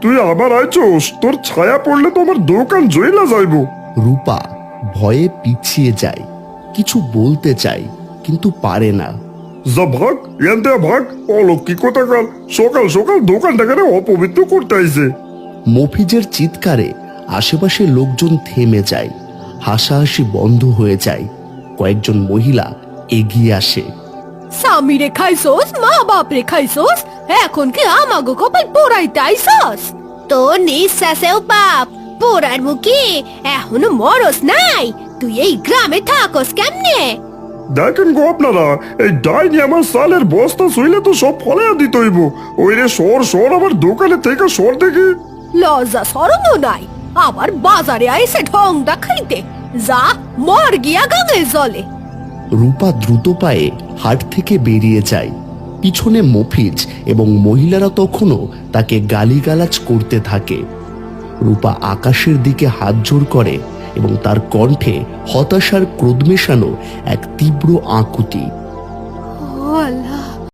তুই আবার আইছোস? তোর ছায়া পড়লে তো আমার দোকান জইলা যাইবো। রূপা ভয়ে পিছিয়ে যায়, কিছু বলতে চায় কিন্তু পারে না। যা ভাগ, এনতে ভাগ, অলক্ষী কোথাকার! সকাল সকাল দোকানটাকে অপবিত্র করতে আইছে। মফিজের চিৎকারে আশেপাশে লোকজন থেমে যায়, হাসাহাসি বন্ধ হয়ে যায়। কয়েকজন মহিলা এগিয়ে আসে। স্বামী রে খাইছস, মা বাপ রে খাইছস, এখন কি আমাগো কপাল পোড়াইতে আইছস? তোর নিঃশ্বাসেও পাপ, পোড়ার মুখে এখনো মরস নাই। তুই এই গ্রামে থাকস কেমনে? দেখেন গো আপনারা, এই ডাইনি আমার সালের বস্তা শুইলে তো সব ফলাইয়া দিতে হইব। ওই রে সর সর, আমার দোকানে থেকে সর দেখি। লজ্জা শরমও নাই, আবার বাজারে আইসে ঢংটা খাইতে। যা মর গিয়া গাঙে জলে। রূপা দ্রুত পায়ে হাট থেকে বেরিয়ে যায়। পিছনে মফিজ এবং মহিলারা তখনও তাকে গালিগালাজ করতে থাকে। রূপা আকাশের দিকে হাত জোড় করে এবং তার কণ্ঠে হতাশার ক্রোধ মেশানো এক তীব্র আকুতি। ও আল্লাহ,